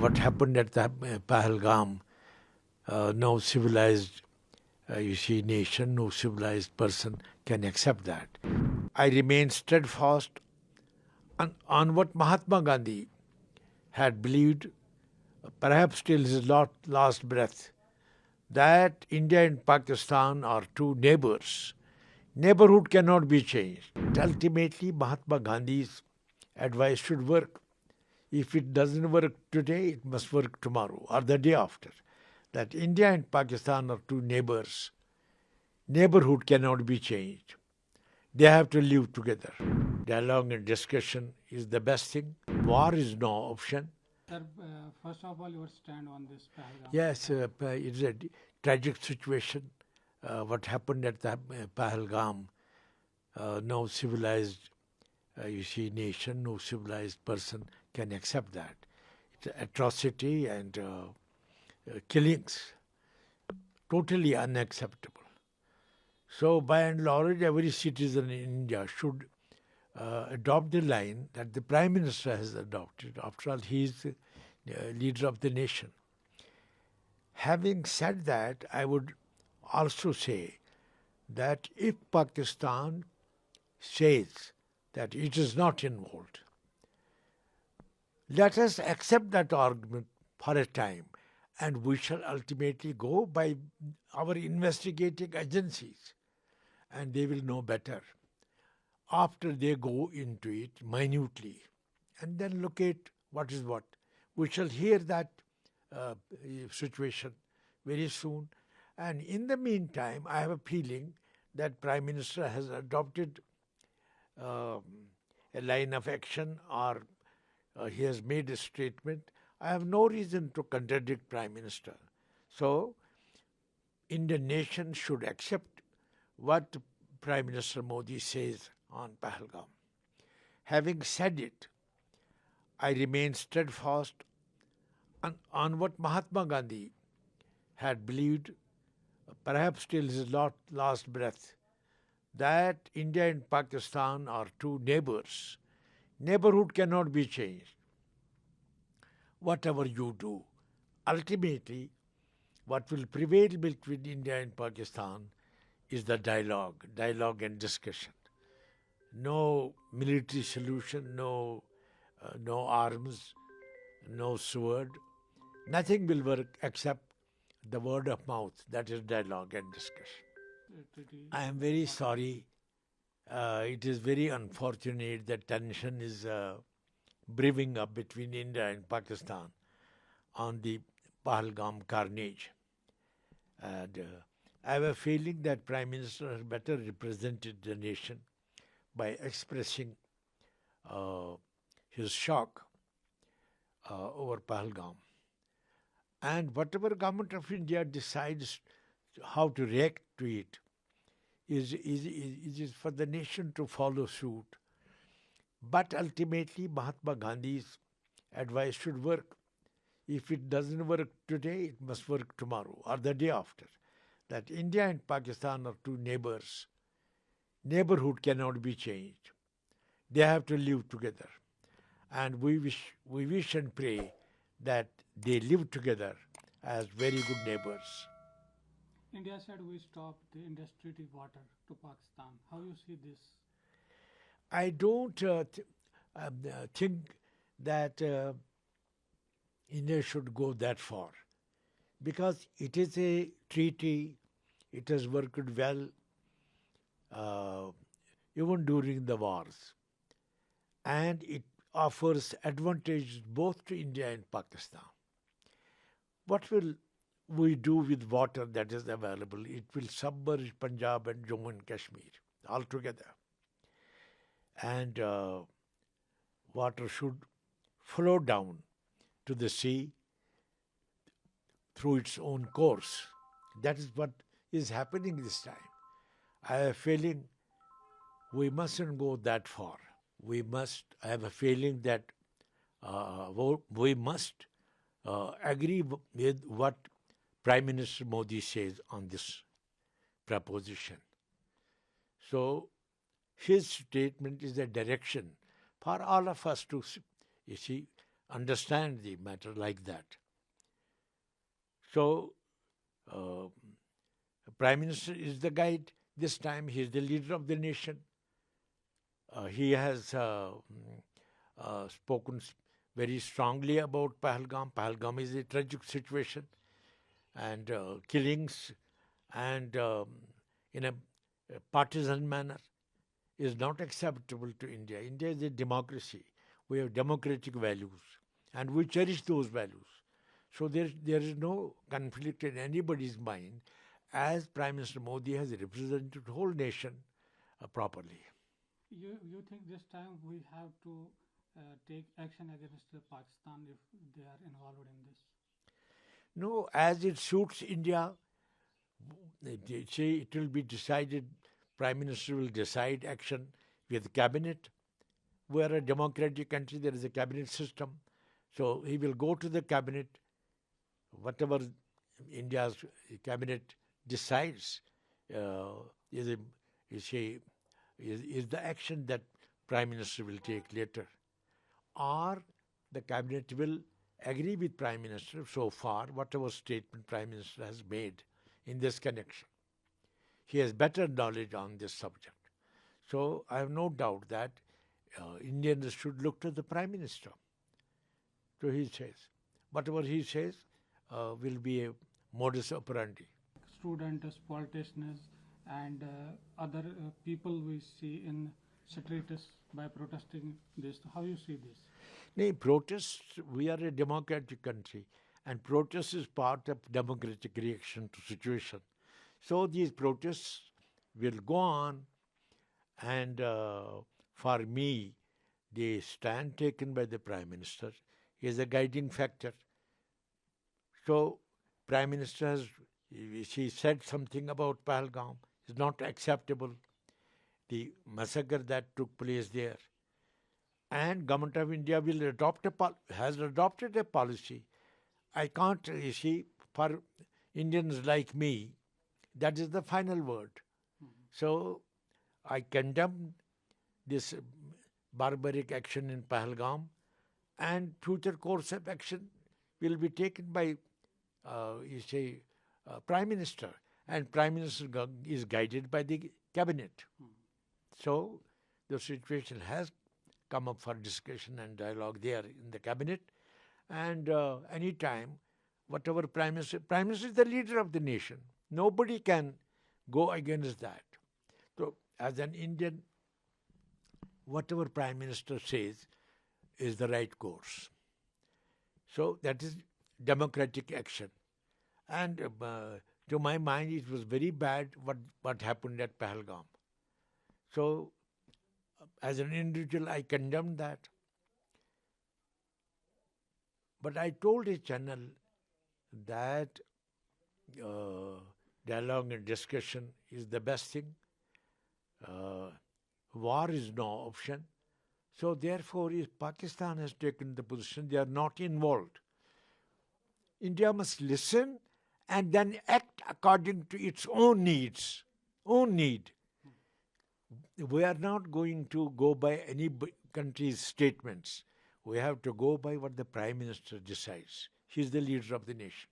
what happened at the Pahalgam, no civilized, nation, no civilized person can accept that. I remain steadfast on what Mahatma Gandhi had believed, perhaps till his last breath, that India and Pakistan are two neighbours. Neighbourhood cannot be changed. Ultimately, Mahatma Gandhi's advice should work. If it doesn't work today, it must work tomorrow or the day after. That India and Pakistan are two neighbours. Neighbourhood cannot be changed. They have to live together. Dialogue and discussion is the best thing. War is no option. Sir, first of all, your stand on this Pahalgam. Yes, it's a tragic situation. What happened at the Pahalgam, no civilized, nation, no civilized person can accept that. It's atrocity and killings, totally unacceptable. So, by and large, every citizen in India should adopt the line that the Prime Minister has adopted. After all, he is the leader of the nation. Having said that, I would also say that if Pakistan says that it is not involved, let us accept that argument for a time, and we shall ultimately go by our investigating agencies, and they will know better after they go into it minutely and then locate what is what. We shall hear that situation very soon. And in the meantime, I have a feeling that Prime Minister has adopted a line of action, or he has made a statement. I have no reason to contradict Prime Minister. So, Indian nation should accept what Prime Minister Modi says on Pahalgam. Having said it, I remain steadfast on what Mahatma Gandhi had believed, perhaps till his last breath, that India and Pakistan are two neighbours. Neighbourhood cannot be changed. Whatever you do, ultimately, what will prevail between India and Pakistan is the dialogue and discussion. No military solution, no arms, no sword. Nothing will work except the word of mouth, that is dialogue and discussion. I am very sorry. It is very unfortunate that tension is brewing up between India and Pakistan on the Pahalgam carnage. And I have a feeling that Prime Minister has better represented the nation by expressing his shock over Pahalgam. And whatever government of India decides how to react to it is for the nation to follow suit. But ultimately, Mahatma Gandhi's advice should work. If it doesn't work today, it must work tomorrow or the day after. That India and Pakistan are two neighbours. Neighbourhood cannot be changed. They have to live together. And we wish and pray that they live together as very good neighbours. India said we stop the industry water to Pakistan. How you see this? I don't think that India should go that far, because it is a treaty. It has worked well even during the wars, and it offers advantages both to India and Pakistan. What will we do with water that is available? It will submerge Punjab and Jammu and Kashmir altogether. And water should flow down to the sea through its own course. That is what is happening this time. I have a feeling we mustn't go that far. I have a feeling that we must agree with what Prime Minister Modi says on this proposition. So, his statement is a direction for all of us to, understand the matter like that. So, Prime Minister is the guide. This time he is the leader of the nation. He has spoken very strongly about Pahalgam. Pahalgam is a tragic situation and killings and in a partisan manner is not acceptable to India. India is a democracy. We have democratic values and we cherish those values. So there is no conflict in anybody's mind as Prime Minister Modi has represented the whole nation properly. You think this time we have to take action against Pakistan if they are involved in this? No, as it suits India, they say it will be decided, Prime Minister will decide action with cabinet. We are a democratic country, there is a cabinet system. So he will go to the cabinet, whatever India's cabinet decides is the action that Prime Minister will take later. Or the cabinet will agree with Prime Minister so far, whatever statement Prime Minister has made in this connection. He has better knowledge on this subject. So I have no doubt that Indians should look to the Prime Minister. So he says, whatever he says will be a modus operandi. Students, politicians, and other people we see in streets by protesting this. How you see this? No, protests, we are a democratic country and protest is part of democratic reaction to situation. So these protests will go on and for me, the stand taken by the Prime Minister is a guiding factor. So Prime Minister has, she said something about Pahalgam is not acceptable. The massacre that took place there. And Government of India will has adopted a policy. I can't, you see, for Indians like me, that is the final word. So I condemn this barbaric action in Pahalgam and future course of action will be taken by, Prime Minister. And Prime Minister is guided by the cabinet. So the situation has come up for discussion and dialogue there in the cabinet. And any time, whatever Prime Minister is the leader of the nation. Nobody can go against that. So as an Indian, whatever Prime Minister says is the right course. So that is democratic action. And to my mind, it was very bad what happened at Pahalgam. So as an individual, I condemned that. But I told a channel that dialogue and discussion is the best thing. War is no option. So therefore, if Pakistan has taken the position, they are not involved. India must listen and then act according to its own needs, own need. We are not going to go by any country's statements. We have to go by what the Prime Minister decides. He is the leader of the nation.